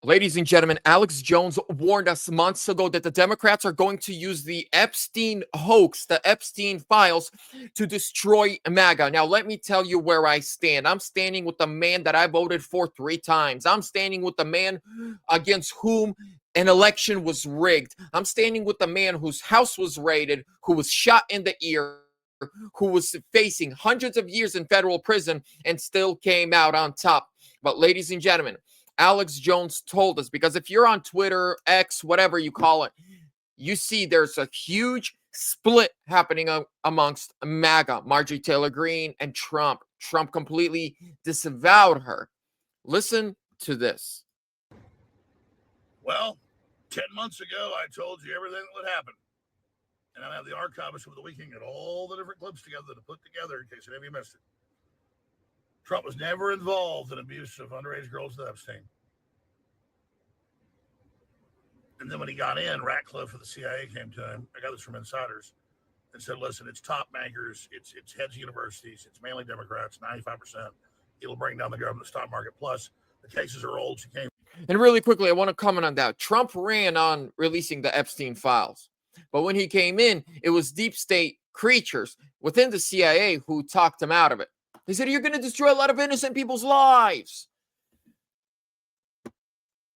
Ladies and gentlemen, Alex Jones warned us months ago that the Democrats are going to use the Epstein hoax, the Epstein files, to destroy MAGA. Now, let me tell you where I stand. I'm standing with the man that I voted for 3 times. I'm standing with the man against whom an election was rigged. I'm standing with the man whose house was raided, who was shot in the ear, who was facing hundreds of years in federal prison and still came out on top. But, ladies and gentlemen, Alex Jones told us, because if you're on Twitter, X, whatever you call it, you see there's a huge split happening amongst MAGA, Marjorie Taylor Greene, and Trump. Trump completely disavowed her. Listen to this. Well, 10 months ago, I told you everything that would happen. And I have the archivist over the weekend get all the different clips together to put together in case any of you missed it. Trump was never involved in abuse of underage girls at Epstein. And then when he got in, Ratcliffe of the CIA came to him. I got this from insiders and said, listen, it's top bankers, it's heads of universities, it's mainly Democrats, 95%. It'll bring down the government stock market. Plus, the cases are old. She came. And really quickly, I want to comment on that. Trump ran on releasing the Epstein files. But when he came in, it was deep state creatures within the CIA who talked him out of it. They said, you're going to destroy a lot of innocent people's lives.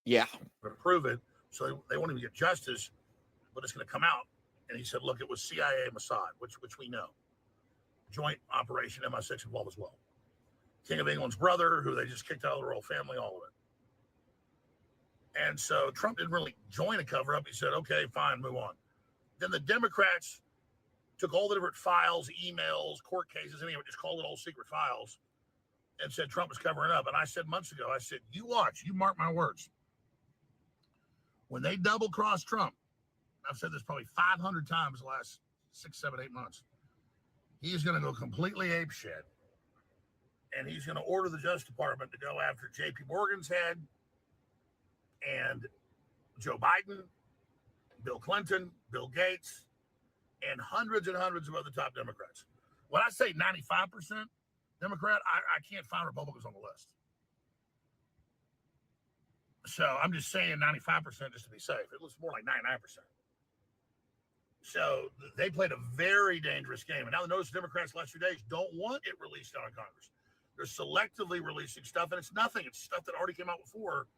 Yeah. To prove it, so they won't even get justice, but it's going to come out. And he said, look, it was CIA Mossad, which we know. Joint operation, MI6 involved as well. King of England's brother, who they just kicked out of the royal family, all of it. And so Trump didn't really join a cover-up. He said, okay, fine, move on. Then the Democrats took all the different files, emails, court cases, anyway, just called it all secret files, and said Trump was covering up. And I said months ago, I said, you watch, you mark my words. When they double-cross Trump, I've said this probably 500 times the last 6, 7, 8 months, he's going to go completely apeshit, and he's going to order the Justice Department to go after J.P. Morgan's head and Joe Biden, Bill Clinton, Bill Gates, and hundreds of other top Democrats. When I say 95% Democrat, I can't find Republicans on the list. So I'm just saying 95% just to be safe. It looks more like 99%. So they played a very dangerous game. And now notice Democrats the last few days don't want it released out of Congress. They're selectively releasing stuff, and it's nothing. It's stuff that already came out before.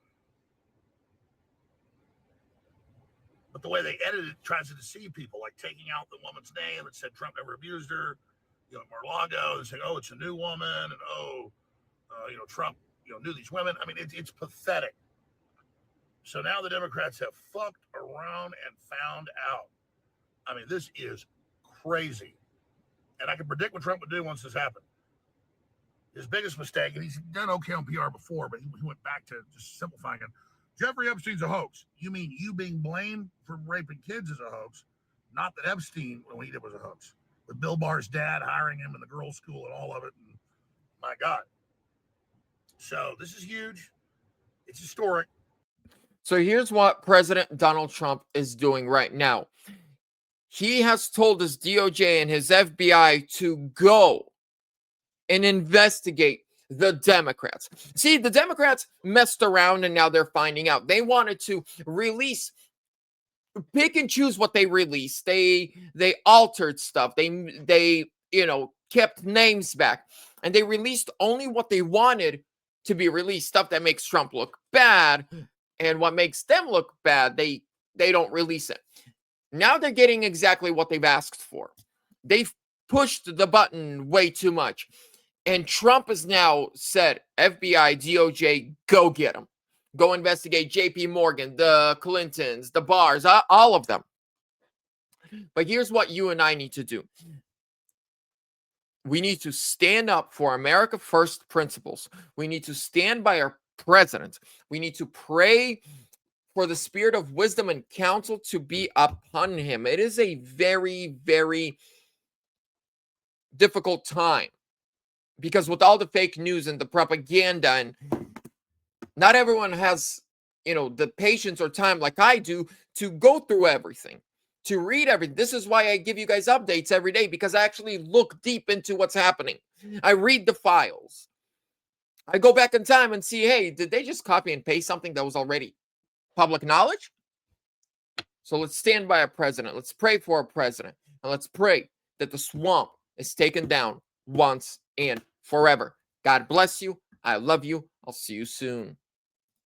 But the way they edit it tries to deceive people, like taking out the woman's name that said Trump never abused her, Mar-a-Lago, and saying, oh, it's a new woman, and Trump, knew these women. I mean, it's pathetic. So now the Democrats have fucked around and found out. I mean, this is crazy. And I can predict what Trump would do once this happened. His biggest mistake, and he's done okay on PR before, but he went back to just simplifying it. Jeffrey Epstein's a hoax. You mean you being blamed for raping kids is a hoax, not that Epstein, when he did, was a hoax. With Bill Barr's dad hiring him in the girls' school and all of it. And my God. So this is huge. It's historic. So here's what President Donald Trump is doing right now. He has told his DOJ and his FBI to go and investigate the Democrats. See, the Democrats messed around and now they're finding out. They wanted to pick and choose what they released. They altered stuff. They kept names back, and they released only what they wanted to be released. Stuff that makes Trump look bad, and what makes them look bad, they don't release it. Now they're getting exactly what they've asked for. They've pushed the button way too much. And Trump has now said, FBI, DOJ, go get them. Go investigate JP Morgan, the Clintons, the Barrs, all of them. But here's what you and I need to do. We need to stand up for America First principles. We need to stand by our president. We need to pray for the spirit of wisdom and counsel to be upon him. It is a very, very difficult time. Because with all the fake news and the propaganda, and not everyone has, the patience or time like I do to go through everything, to read everything. This is why I give you guys updates every day, because I actually look deep into what's happening. I read the files. I go back in time and see, hey, did they just copy and paste something that was already public knowledge? So let's stand by our president. Let's pray for our president. And let's pray that the swamp is taken down once and forever. God bless you. I love you. I'll see you soon.